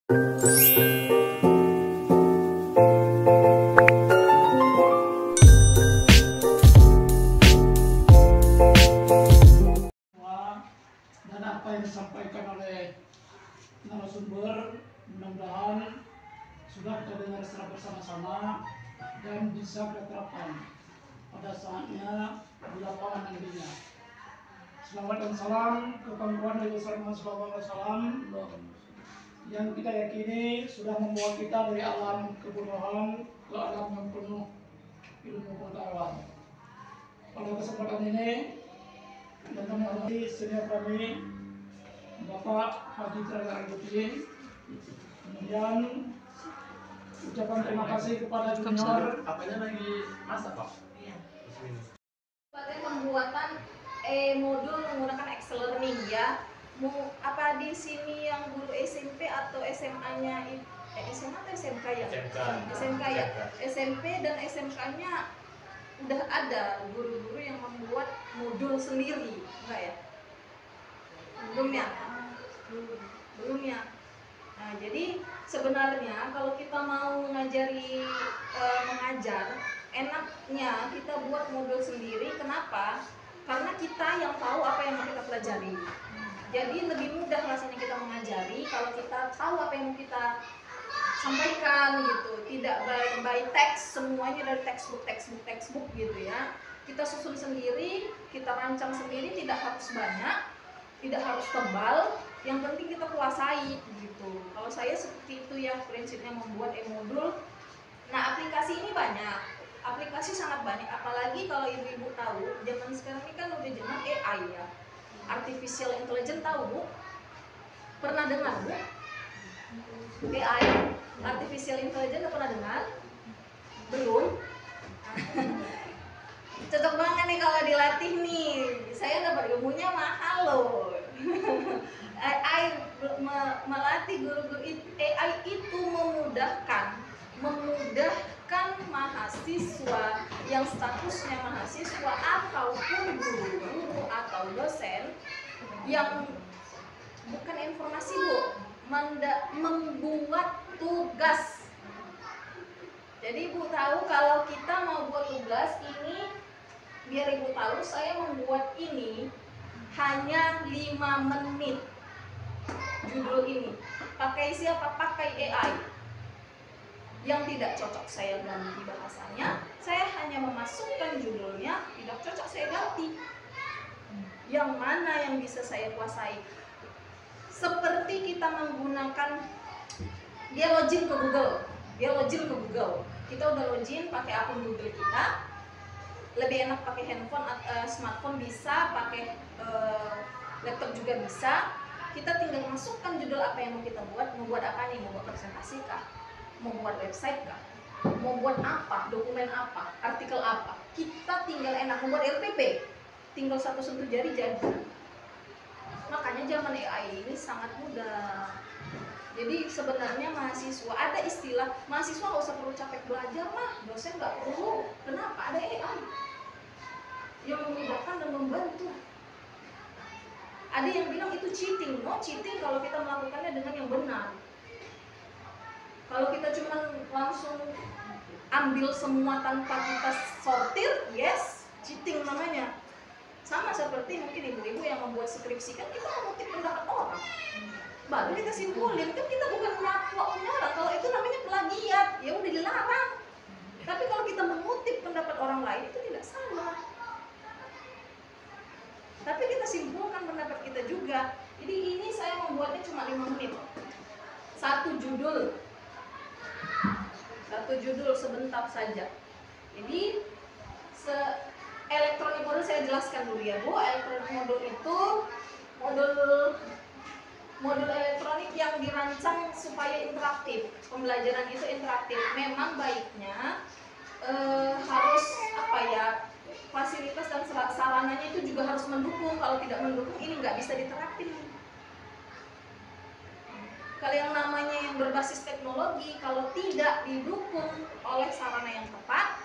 Dan apa yang disampaikan oleh narasumber mudah-mudahan sudah kita dengar secara bersama-sama dan bisa kita terapkan pada saatnya di lapangan nantinya. Selamat dan salam kepada Nabi Sallallahu Alaihi Wasallam yang kita yakini sudah membawa kita dari alam kebodohan ke alam yang penuh ilmu pengetahuan. Pada kesempatan ini dan kami hormati senior kami Bapak Haji Tragar Arifin. Kemudian ucapan terima kasih kepada junior. Apanya lagi masak, Pak? Iya. Pada pembuatan modul menggunakan Excel Learning ya. Apa di sini yang guru SMP atau SMA-nya SMA atau SMK ya? SMK ya. SMP dan SMK-nya udah ada guru-guru yang membuat modul sendiri, enggak ya? Belum ya. Nah, jadi sebenarnya kalau kita mau mengajar, enaknya kita buat modul sendiri. Kenapa? Karena kita yang tahu apa yang mau kita pelajari. Jadi lebih mudah rasanya kita mengajari kalau kita tahu apa yang mau kita sampaikan gitu. Tidak by teks, semuanya dari textbook gitu ya. Kita susun sendiri, kita rancang sendiri, tidak harus banyak, tidak harus tebal, yang penting kita kuasai gitu. Kalau saya seperti itu ya prinsipnya membuat e-modul. Nah, aplikasi ini banyak, aplikasi sangat banyak, apalagi kalau ibu-ibu tahu zaman sekarang ini kan udah zaman AI ya, artificial intelligence. Tahu Bu? Pernah dengar Bu? AI, artificial intelligence, udah pernah dengar? Belum? Cocok banget nih kalau dilatih nih. Saya dapat ilmunya mahal loh. AI melatih guru-guru AI itu memudahkan mahasiswa yang statusnya mahasiswa ataupun guru atau dosen yang bukan informasi Bu, membuat tugas. Jadi Ibu tahu kalau kita mau buat tugas ini, biar Ibu tahu saya membuat ini hanya 5 menit. Judul ini pakai siapa? Pakai AI. Yang tidak cocok saya ganti bahasanya, saya hanya memasukkan judulnya, tidak cocok saya ganti. Yang mana yang bisa saya kuasai? Seperti kita menggunakan, dia login ke Google. Kita udah login pakai akun Google kita. Lebih enak pakai handphone, smartphone bisa, pakai laptop juga bisa. Kita tinggal masukkan judul apa yang mau kita buat. Mau buat apa nih? Mau buat presentasi kah? Mau buat website kah? Mau buat apa? Dokumen apa? Artikel apa? Kita tinggal enak membuat RPP. Tinggal satu sentuh jari jadi. Makanya zaman AI ini sangat mudah. Jadi sebenarnya mahasiswa, ada istilah mahasiswa nggak usah perlu capek belajar lah, dosen nggak perlu. Kenapa? Ada AI yang memudahkan dan membantu. Ada yang bilang itu cheating. No cheating kalau kita melakukannya dengan yang benar. Kalau kita cuma langsung ambil semua tanpa kita sortir, yes, cheating namanya. Sama seperti mungkin ibu-ibu yang membuat skripsi, kan kita mengutip pendapat orang, baru kita simpulin, kan kita bukan menyerang. Kalau itu namanya plagiat, ya udah dilarang. Tapi kalau kita mengutip pendapat orang lain itu tidak salah. Tapi kita simpulkan pendapat kita juga. Jadi ini saya membuatnya cuma 5 menit. Satu judul sebentar saja. Jadi elektronik modul saya jelaskan dulu ya Bu. Elektronik modul itu modul elektronik yang dirancang supaya interaktif. Pembelajaran itu interaktif. Memang baiknya harus fasilitas dan sarananya itu juga harus mendukung. Kalau tidak mendukung ini nggak bisa diterapin. Kalau yang namanya yang berbasis teknologi, kalau tidak didukung oleh sarana yang tepat,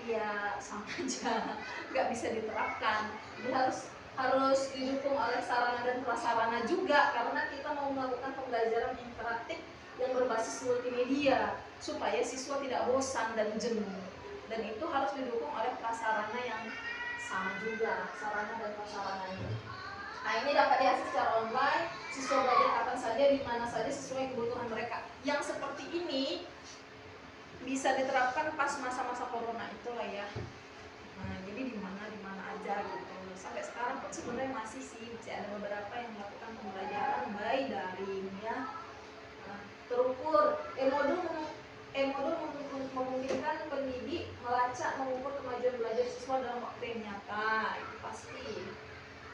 ya sama aja nggak bisa diterapkan. Jadi harus harus didukung oleh sarana dan prasarana juga, karena kita mau melakukan pembelajaran interaktif yang berbasis multimedia supaya siswa tidak bosan dan jenuh, dan itu harus didukung oleh prasarana yang sama juga, sarana dan prasarananya. Nah, ini dapat diakses secara online, siswa belajar kapan saja, di mana saja sesuai kebutuhan mereka. Yang seperti ini bisa diterapkan pas masa-masa corona itulah ya. Nah, jadi di mana aja gitu. Sampai sekarang pun sebenarnya masih ada beberapa yang melakukan pembelajaran by daring ya. Nah, terukur e-modul memungkinkan pendidik melacak mengukur kemajuan belajar siswa dalam waktu yang nyata, itu pasti.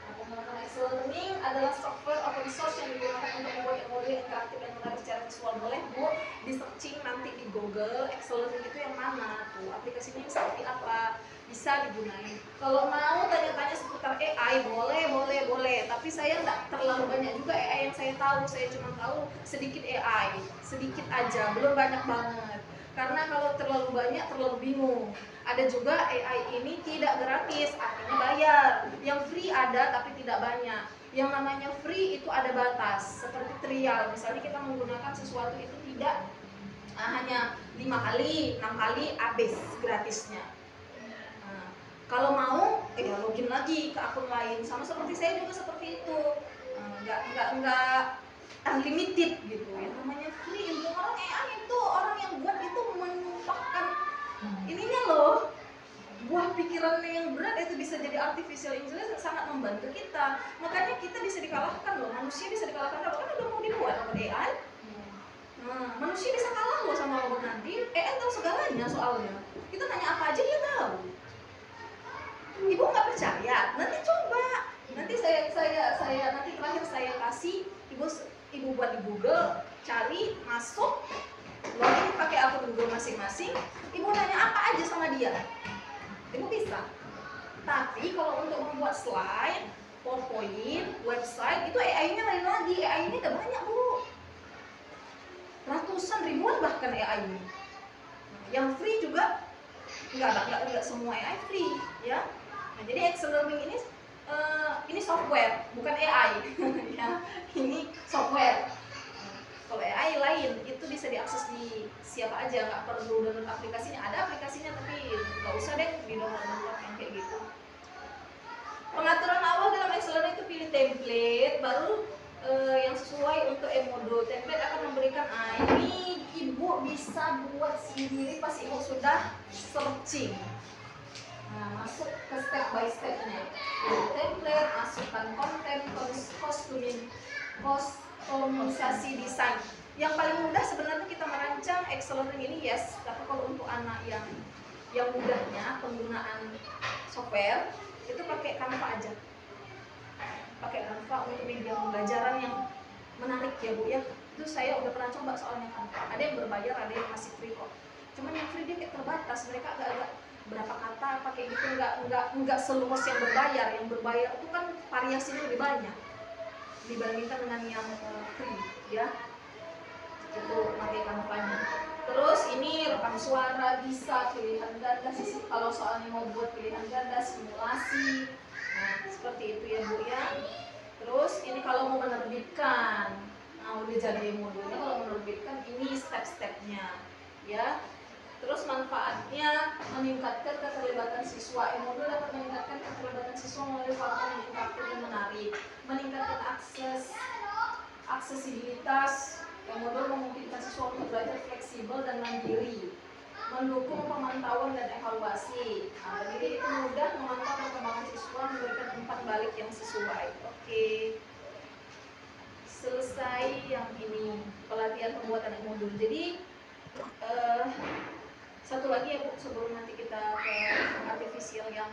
Nah, penggunaan Excel Learning adalah software open source yang digunakan untuk membuat e-modul yang interaktif dan menarik secara visual. Boleh Bu di searching nanti di Google Excel Learning itu yang mana tuh, aplikasinya yang seperti apa, bisa digunakan. Kalau mau tanya-tanya seputar AI boleh, tapi saya nggak terlalu banyak juga AI yang saya tahu. Saya cuma tahu sedikit AI, sedikit aja, belum banyak banget. Karena kalau terlalu banyak terlalu bingung. Ada juga AI ini tidak gratis, artinya bayar. Yang free ada tapi tidak banyak. Yang namanya free itu ada batas, seperti trial. Misalnya kita menggunakan sesuatu itu tidak hanya 5 kali, 6 kali habis gratisnya. Nah, kalau mau ya login lagi ke akun lain, sama seperti saya juga seperti itu. Nggak unlimited gitu. Yang namanya free, ilmu orang AI itu, orang yang buat itu menumpahkan ininya loh, buah pikirannya yang berat itu bisa jadi artificial intelligence, sangat membantu kita. Makanya kita bisa dikalahkan loh, manusia bisa dikalahkan, kan udah mau dibuat oleh AI. Nah, manusia bisa kalah loh sama robot nanti. AI tahu segalanya soalnya. Kita nanya apa aja dia tahu. Ibu nggak percaya? Nanti coba. Nanti saya nanti terakhir saya kasih ibu buat di Google, cari, masuk, login pakai akun Google masing-masing. Ibu nanya apa aja sama dia. Ibu bisa. Tapi kalau untuk membuat slide, PowerPoint, website, itu AI-nya lain lagi. AI-nya udah banyak Bu. Ratusan ribuan bahkan AI ini. Yang free juga enggak semua AI free ya. Nah, jadi Excel Learning ini software, bukan AI. Ya, ini software. Kalau AI lain, itu bisa diakses di siapa aja, nggak perlu download aplikasinya. Ada aplikasinya tapi nggak usah deh di download yang kayak gitu. Pengaturan awal dalam Excel Learning itu pilih template, baru yang sesuai untuk e-modul. Template akan memberikan ini ibu bisa buat sendiri pas ibu sudah searching. Nah, masuk ke step by stepnya. Template, masukkan konten, kostumisasi desain. Yang paling mudah sebenarnya kita merancang Excel Learning ini yes, tapi kalau untuk anak yang mudahnya penggunaan software itu pakai Canva aja. Pakai Canva untuk media pembelajaran yang menarik ya Bu ya. Itu saya udah pernah coba soalnya Canva. Ada yang berbayar, ada yang masih free kok. Cuman yang free dia kayak terbatas, mereka agak berapa kata pakai gitu, nggak seluas yang berbayar. Yang berbayar itu kan variasinya lebih banyak dibandingkan dengan yang free ya. Itu pakai Canva-nya. Terus ini rekam suara bisa, pilihan ganda, kalau soalnya mau buat pilihan ganda, simulasi. Nah, seperti itu ya Bu ya. Terus ini kalau mau menerbitkan, nah udah jadi modulnya. Kalau menerbitkan ini step-stepnya ya. Terus manfaatnya meningkatkan keterlibatan siswa. E-modul dapat meningkatkan keterlibatan siswa melalui format yang interaktif dan menarik, meningkatkan aksesibilitas. E-modul memungkinkan siswa untuk belajar fleksibel dan mandiri, mendukung pemantauan dan evaluasi. Nah, jadi itu mudah memantau perkembangan siswa, memberikan umpan balik yang sesuai. Oke. Selesai yang ini pelatihan pembuatan e-modul. Jadi satu lagi ya Bu, sebelum nanti kita ke artificial yang